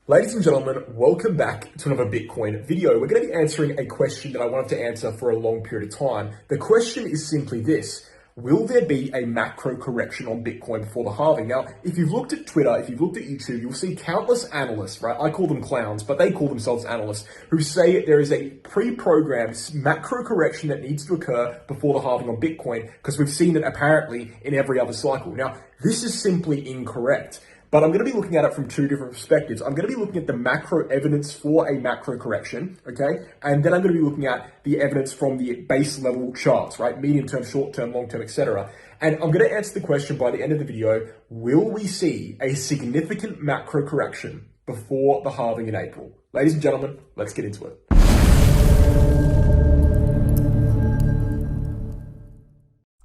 Ladies and gentlemen, welcome back to another Bitcoin video. We're going to be answering a question that I wanted to answer for a long period of time. The question is simply this: will there be a macro correction on Bitcoin before the halving? Now, if you've looked at Twitter, if you've looked at YouTube, you'll see countless analysts, right? I call them clowns, but they call themselves analysts, who say there is a pre-programmed macro correction that needs to occur before the halving on Bitcoin, because we've seen it apparently in every other cycle. Now, this is simply incorrect. But I'm going to be looking at it from two different perspectives. I'm going to be looking at the macro evidence for a macro correction, okay? And then I'm going to be looking at the evidence from the base level charts, right? Medium term, short term, long term, etc. And I'm going to answer the question by the end of the video: will we see a significant macro correction before the halving in April? Ladies and gentlemen, let's get into it.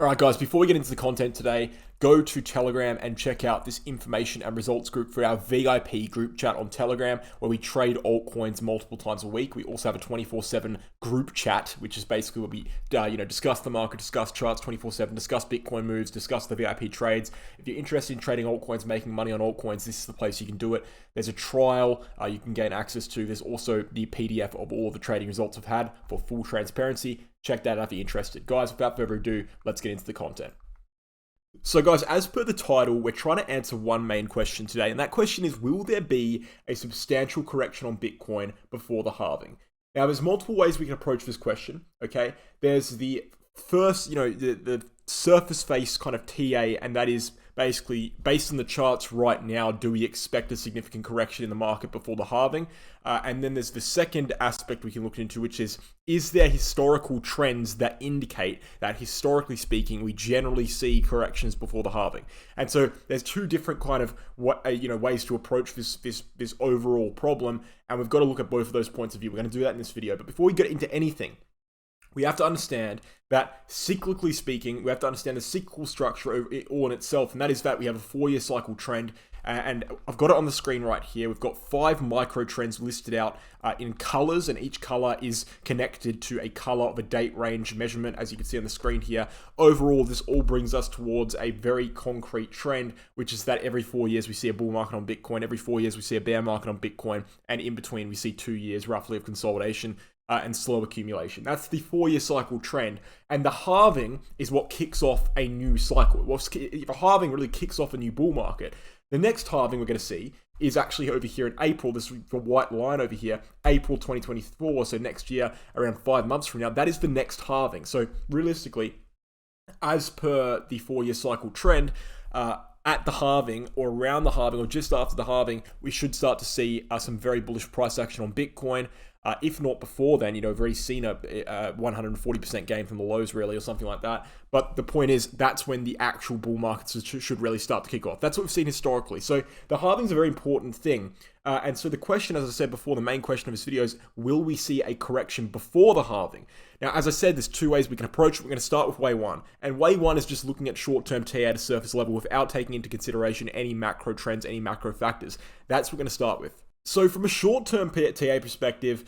All right, guys, before we get into the content today, go to Telegram and check out this information and results group for our VIP group chat on Telegram, where we trade altcoins multiple times a week. We also have a 24/7 group chat, which is basically where we discuss the market, discuss charts 24/7, discuss Bitcoin moves, discuss the VIP trades. If you're interested in trading altcoins, making money on altcoins, this is the place you can do it. There's a trial you can gain access to. There's also the PDF of all of the trading results I've had for full transparency. Check that out if you're interested. Guys, without further ado, let's get into the content. So guys, as per the title, we're trying to answer one main question today, and that question is: will there be a substantial correction on Bitcoin before the halving? Now, there's multiple ways we can approach this question, okay? There's the first, the surface face kind of TA, and that is basically, based on the charts right now, do we expect a significant correction in the market before the halving? And then there's the second aspect we can look into, which is there historical trends that indicate that, historically speaking, we generally see corrections before the halving? And so there's two different kind of ways to approach this overall problem, and we've got to look at both of those points of view. We're going to do that in this video. But before we get into anything, we have to understand that, cyclically speaking, we have to understand the cyclical structure all in itself, and that is that we have a 4-year cycle trend, and I've got it on the screen right here. We've got 5 micro trends listed out in colors, and each color is connected to a color of a date range measurement, as you can see on the screen here. Overall, this all brings us towards a very concrete trend, which is that every 4 years we see a bull market on Bitcoin, every 4 years we see a bear market on Bitcoin, and in between we see 2 years roughly of consolidation and slow accumulation. That's the 4-year cycle trend. And the halving is what kicks off a new cycle. If a halving really kicks off a new bull market, the next halving we're going to see is actually over here in April. This is the white line over here, April 2024. So next year, around 5 months from now, that is the next halving. So realistically, as per the 4-year cycle trend, at the halving or around the halving or just after the halving, we should start to see some very bullish price action on Bitcoin. If not before then, we've already seen a 140% gain from the lows, really, or something like that. But the point is, that's when the actual bull markets should really start to kick off. That's what we've seen historically. So the halving is a very important thing. And so the question, as I said before, the main question of this video is: will we see a correction before the halving? Now, as I said, there's two ways we can approach it. We're going to start with way one. And way one is just looking at short-term TA at a surface level without taking into consideration any macro trends, any macro factors. That's what we're going to start with. So from a short-term TA perspective,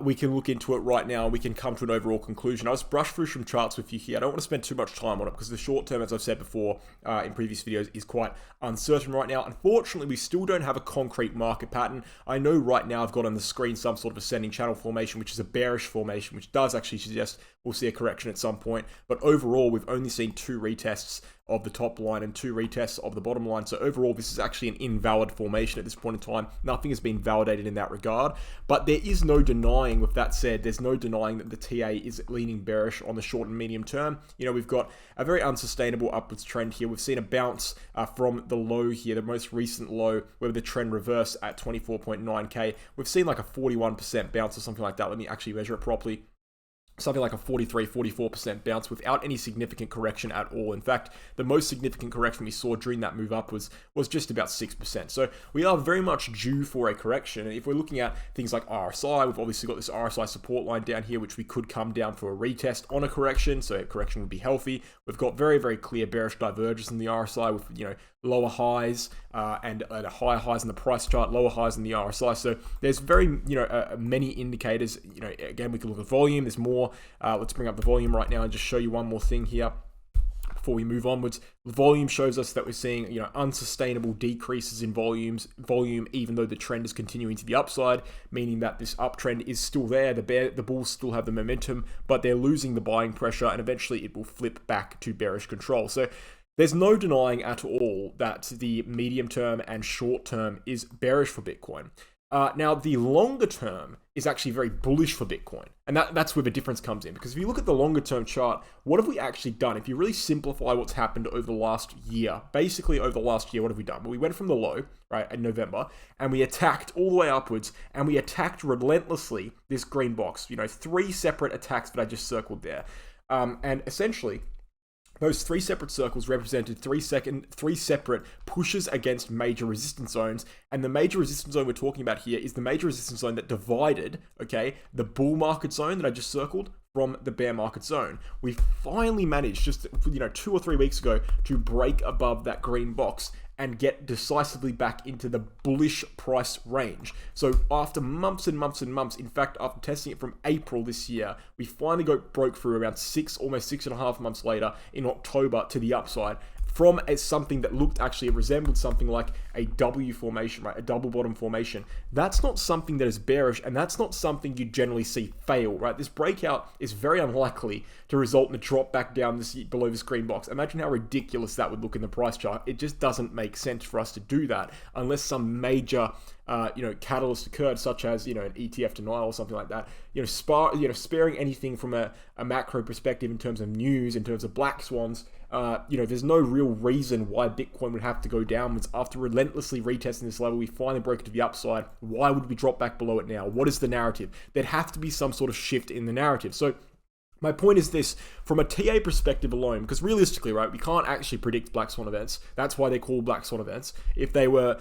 we can look into it right now. We can come to an overall conclusion. I'll just brush through some charts with you here. I don't want to spend too much time on it because the short term, as I've said before in previous videos, is quite uncertain right now. Unfortunately, we still don't have a concrete market pattern. I know right now I've got on the screen some sort of ascending channel formation, which is a bearish formation, which does actually suggest we'll see a correction at some point. But overall, we've only seen 2 retests of the top line and 2 retests of the bottom line. So overall, this is actually an invalid formation at this point in time. Nothing has been validated in that regard. But there is no denying, with that said, there's no denying that the TA is leaning bearish on the short and medium term. We've got a very unsustainable upwards trend here. We've seen a bounce from the low here, the most recent low, where the trend reversed at 24.9K. We've seen like a 41% bounce or something like that. Let me actually measure it properly. Something like a 44% bounce without any significant correction at all. In fact, the most significant correction we saw during that move up was just about 6%. So we are very much due for a correction. And if we're looking at things like RSI, we've obviously got this RSI support line down here, which we could come down for a retest on a correction. So a correction would be healthy. We've got very, very clear bearish divergence in the RSI with, lower highs and higher highs in the price chart, lower highs in the RSI. So there's very, many indicators. Again, we can look at volume. There's more. Let's bring up the volume right now and just show you one more thing here before we move onwards. The volume shows us that we're seeing, unsustainable decreases in volume, even though the trend is continuing to the upside, meaning that this uptrend is still there. The bulls still have the momentum, but they're losing the buying pressure, and eventually it will flip back to bearish control. So there's no denying at all that the medium term and short term is bearish for Bitcoin. Now, the longer term is actually very bullish for Bitcoin. And that's where the difference comes in. Because if you look at the longer term chart, what have we actually done? If you really simplify what's happened over the last year, basically over the last year, what have we done? Well, we went from the low, right, in November, and we attacked all the way upwards, and we attacked relentlessly this green box. 3 separate attacks that I just circled there. And essentially, those 3 separate circles represented 3 separate pushes against major resistance zones. And the major resistance zone we're talking about here is the major resistance zone that divided, the bull market zone that I just circled from the bear market zone. We finally managed just, 2 or 3 weeks ago to break above that green box and get decisively back into the bullish price range. So after months and months and months, in fact, after testing it from April this year, we finally broke through around almost 6.5 months later in October to the upside from something that it resembled something like a W formation, right? A double bottom formation. That's not something that is bearish, and that's not something you generally see fail, right? This breakout is very unlikely to result in a drop back down below this green box. Imagine how ridiculous that would look in the price chart. It just doesn't make sense for us to do that unless some major catalyst occurred, such as, an ETF denial or something like that. Sparing anything from a macro perspective in terms of news, in terms of black swans, there's no real reason why Bitcoin would have to go downwards after relentlessly retesting this level. We finally broke it to the upside. Why would we drop back below it now? What is the narrative? There'd have to be some sort of shift in the narrative. So my point is this, from a TA perspective alone, because realistically, right, we can't actually predict black swan events. That's why they're called black swan events. If they were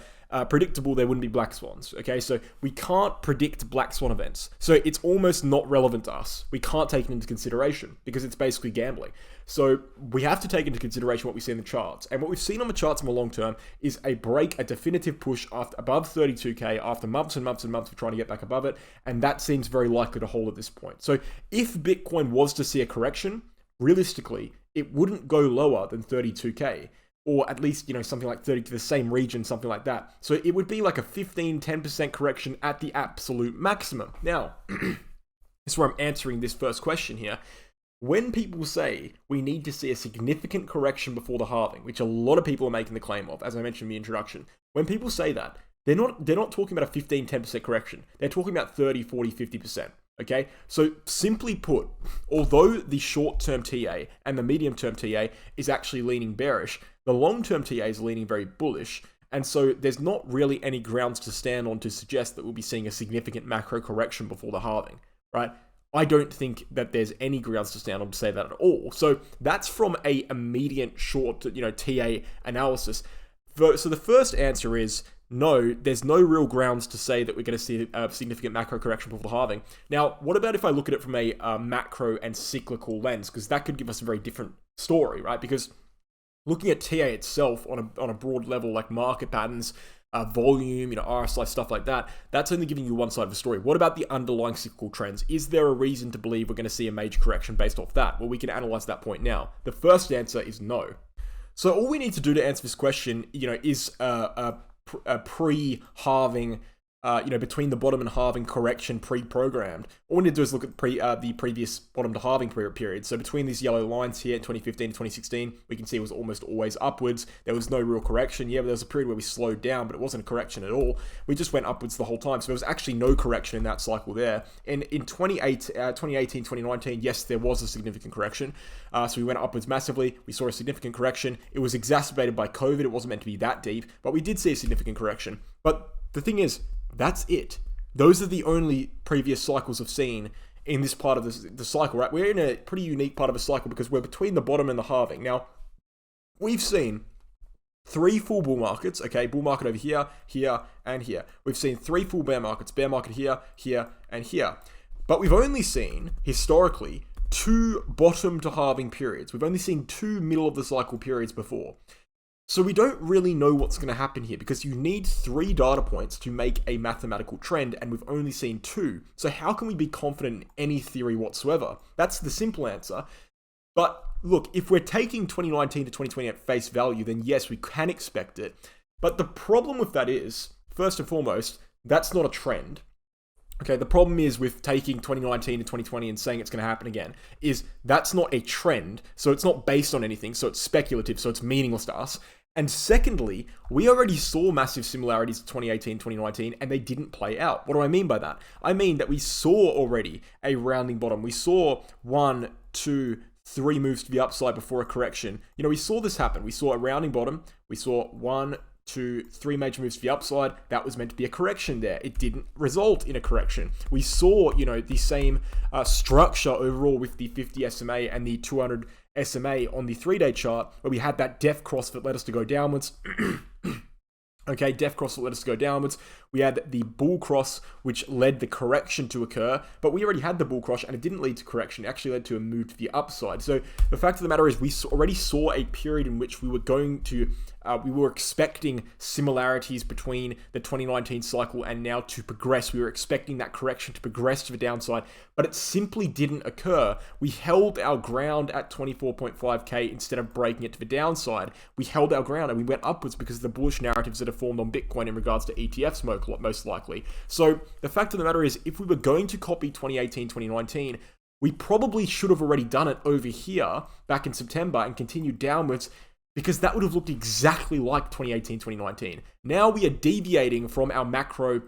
predictable, there wouldn't be black swans, okay? So we can't predict black swan events. So it's almost not relevant to us. We can't take it into consideration because it's basically gambling. So we have to take into consideration what we see in the charts. And what we've seen on the charts in the long term is a definitive push above 32K after months and months and months of trying to get back above it. And that seems very likely to hold at this point. So if Bitcoin was to see a correction, realistically, it wouldn't go lower than 32K. Or at least, something like 30 to the same region, something like that. So it would be like a 10% correction at the absolute maximum. Now, this is where I'm answering this first question here. When people say we need to see a significant correction before the halving, which a lot of people are making the claim of, as I mentioned in the introduction, when people say that, they're not talking about a 10% correction. They're talking about 30, 40, 50%. Okay, so simply put, although the short-term TA and the medium-term TA is actually leaning bearish, the long-term TA is leaning very bullish, and so there's not really any grounds to stand on to suggest that we'll be seeing a significant macro correction before the halving, right? I don't think that there's any grounds to stand on to say that at all. So that's from a immediate short, TA analysis. So the first answer is no, there's no real grounds to say that we're going to see a significant macro correction before the halving. Now, what about if I look at it from a macro and cyclical lens? Because that could give us a very different story, right? Because looking at TA itself on a broad level, like market patterns, volume, RSI, stuff like that, that's only giving you one side of the story. What about the underlying cyclical trends? Is there a reason to believe we're going to see a major correction based off that? Well, we can analyze that point now. The first answer is no. So all we need to do to answer this question, is a pre-halving, between the bottom and halving correction pre-programmed. All we need to do is look at the previous bottom to halving period. So between these yellow lines here in 2015 to 2016, we can see it was almost always upwards. There was no real correction. Yeah, but there was a period where we slowed down, but it wasn't a correction at all. We just went upwards the whole time. So there was actually no correction in that cycle there. And in 2018, 2019, yes, there was a significant correction. So we went upwards massively. We saw a significant correction. It was exacerbated by COVID. It wasn't meant to be that deep, but we did see a significant correction. But the thing is, that's it. Those are the only previous cycles I've seen in this part of the cycle, right? We're in a pretty unique part of a cycle because we're between the bottom and the halving. Now, we've seen 3 full bull markets, okay? Bull market over here, here, and here. We've seen 3 full bear markets. Bear market here, here, and here. But we've only seen, historically, 2 bottom to halving periods. We've only seen 2 middle of the cycle periods before. So we don't really know what's going to happen here because you need 3 data points to make a mathematical trend, and we've only seen 2. So how can we be confident in any theory whatsoever? That's the simple answer. But look, if we're taking 2019 to 2020 at face value, then yes, we can expect it. But the problem with that is, first and foremost, that's not a trend. Okay, the problem is with taking 2019 to 2020 and saying it's going to happen again, is that's not a trend, so it's not based on anything, so it's speculative, so it's meaningless to us. And secondly, we already saw massive similarities to 2018, 2019, and they didn't play out. What do I mean by that? I mean that we saw already a rounding bottom. We saw 1, 2, 3 moves to the upside before a correction. You know, we saw this happen. We saw a rounding bottom. We saw 1, 2, 3 major moves to the upside. That was meant to be a correction there. It didn't result in a correction. We saw, you know, the same structure overall with the 50 SMA and the 200 SMA on the 3-day chart, where we had that death cross that led us to go downwards. Okay, death cross that led us to go downwards. We had the bull cross, which led the correction to occur, but we already had the bull cross and it didn't lead to correction. It actually led to a move to the upside. So the fact of the matter is we already saw a period in which we were expecting similarities between the 2019 cycle and now to progress. We were expecting that correction to progress to the downside, but it simply didn't occur. We held our ground at 24.5K instead of breaking it to the downside. We held our ground and we went upwards because of the bullish narratives that have formed on Bitcoin in regards to ETFs most likely. So the fact of the matter is, if we were going to copy 2018, 2019, we probably should have already done it over here back in September and continued downwards, because that would have looked exactly like 2018, 2019. Now we are deviating from our macro,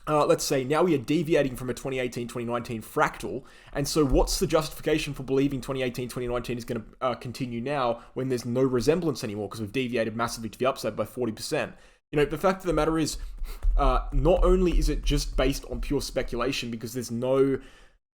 let's say now we are deviating from a 2018, 2019 fractal. And so what's the justification for believing 2018, 2019 is going to continue now when there's no resemblance anymore, because we've deviated massively to the upside by 40%. You know, the fact of the matter is, not only is it just based on pure speculation, because there's no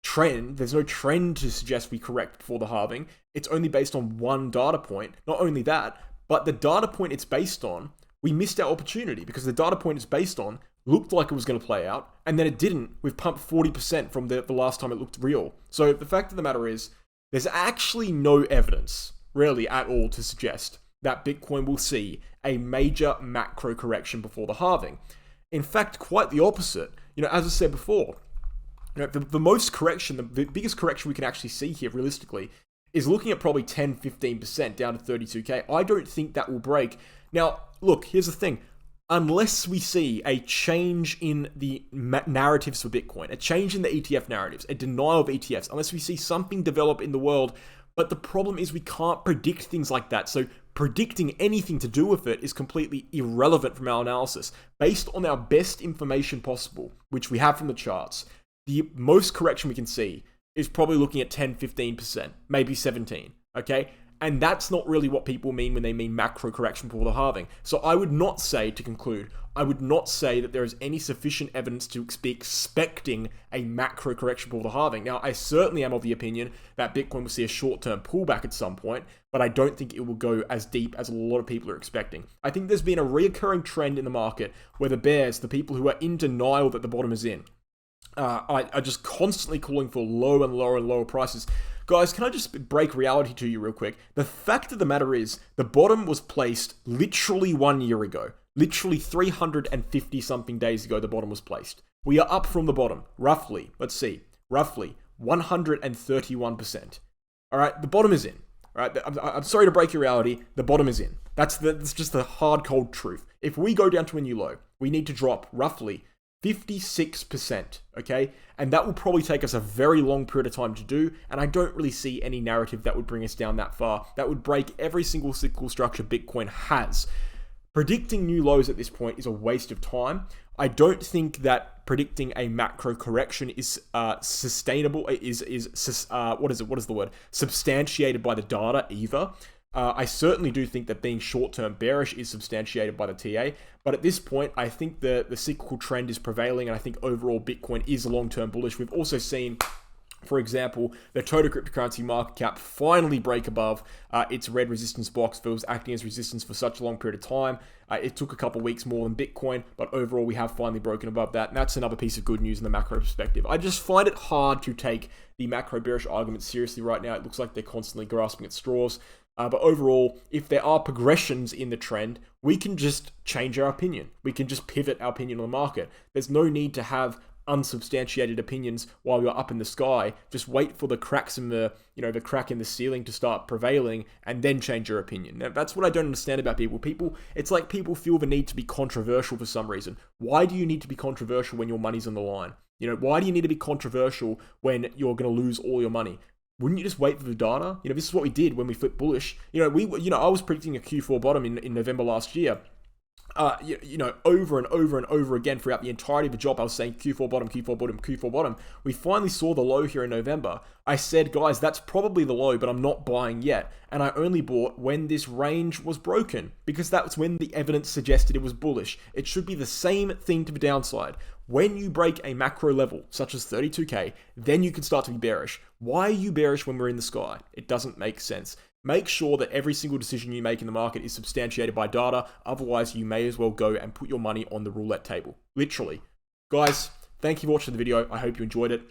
trend to suggest we correct before the halving. It's only based on one data point. Not only that, but the data point it's based on, we missed our opportunity, because the data point it's based on looked like it was going to play out, and then it didn't. We've pumped 40% from the last time it looked real. So the fact of the matter is, there's actually no evidence, really at all, to suggest that Bitcoin will see a major macro correction before the halving. In fact, quite the opposite. You know, as I said before, you know, the most correction, the biggest correction we can actually see here realistically is looking at probably 10-15% down to 32K. I don't think that will break. Now, look, here's the thing. Unless we see a change in the narratives for Bitcoin, a change in the ETF narratives, a denial of ETFs, unless we see something develop in the world. But the problem is we can't predict things like that. So predicting anything to do with it is completely irrelevant from our analysis. Based on our best information possible, which we have from the charts, the most correction we can see is probably looking at 10-15%, maybe 17, okay? And that's not really what people mean when they mean macro correction before the halving. So I would not say, to conclude, I would not say that there is any sufficient evidence to be expecting a macro correction before the halving. Now, I certainly am of the opinion that Bitcoin will see a short-term pullback at some point, but I don't think it will go as deep as a lot of people are expecting. I think there's been a reoccurring trend in the market where the bears, the people who are in denial that the bottom is in, are just constantly calling for low and lower and lower prices. Guys, can I just break reality to you real quick? The fact of the matter is, the bottom was placed literally 1 year ago. Literally 350 something days ago, the bottom was placed. We are up from the bottom, roughly 131%. All right, the bottom is in. All right, I'm sorry to break your reality. The bottom is in. That's just the hard, cold truth. If we go down to a new low, we need to drop roughly 56%, okay? And that will probably take us a very long period of time to do, and I don't really see any narrative that would bring us down that far. That would break every single cyclical structure Bitcoin has. Predicting new lows at this point is a waste of time. I don't think that predicting a macro correction is sustainable, substantiated by the data either. I certainly do think that being short-term bearish is substantiated by the TA, but at this point, I think the cyclical trend is prevailing, and I think overall Bitcoin is long-term bullish. We've also seen, for example, the total cryptocurrency market cap finally break above its red resistance box that was acting as resistance for such a long period of time. It took a couple weeks more than Bitcoin, but overall we have finally broken above that, and that's another piece of good news in the macro perspective. I just find it hard to take the macro bearish argument seriously right now. It looks like they're constantly grasping at straws. But overall, if there are progressions in the trend, we can just change our opinion. We can just pivot our opinion on the market. There's no need to have unsubstantiated opinions while you're up in the sky. Just wait for the cracks in the, the crack in the ceiling to start prevailing and then change your opinion. Now, that's what I don't understand about people. It's like people feel the need to be controversial for some reason. Why do you need to be controversial when your money's on the line? Why do you need to be controversial when you're going to lose all your money? Wouldn't you just wait for the data? This is what we did when we flipped bullish. I was predicting a Q4 bottom in November last year. Over and over and over again throughout the entirety of the job, I was saying Q4 bottom, Q4 bottom, Q4 bottom. We finally saw the low here in November. I said, guys, that's probably the low, but I'm not buying yet. And I only bought when this range was broken, because that's when the evidence suggested it was bullish. It should be the same thing to the downside. When you break a macro level, such as 32K, then you can start to be bearish. Why are you bearish when we're in the sky? It doesn't make sense. Make sure that every single decision you make in the market is substantiated by data. Otherwise, you may as well go and put your money on the roulette table. Literally. Guys, thank you for watching the video. I hope you enjoyed it.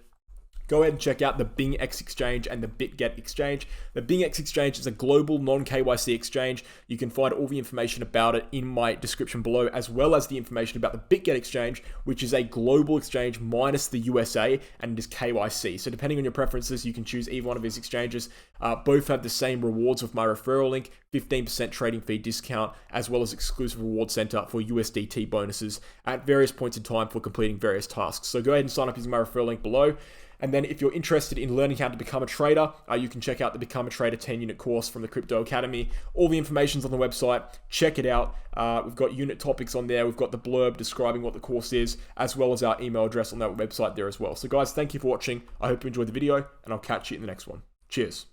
Go ahead and check out the Bingx exchange and the Bitget exchange. The Bingx exchange is a global non-KYC exchange. You can find all the information about it in my description below, as well as the information about the Bitget exchange, which is a global exchange minus the USA, and it is KYC. So depending on your preferences, you can choose either one of these exchanges. Both have the same rewards with my referral link, 15% trading fee discount, as well as exclusive reward center for USDT bonuses at various points in time for completing various tasks. So go ahead and sign up using my referral link below. And then if you're interested in learning how to become a trader, you can check out the Become a Trader 10-unit course from the Crypto Academy. All the information's on the website. Check it out. We've got unit topics on there. We've got the blurb describing what the course is, as well as our email address on that website there as well. So guys, thank you for watching. I hope you enjoyed the video, and I'll catch you in the next one. Cheers.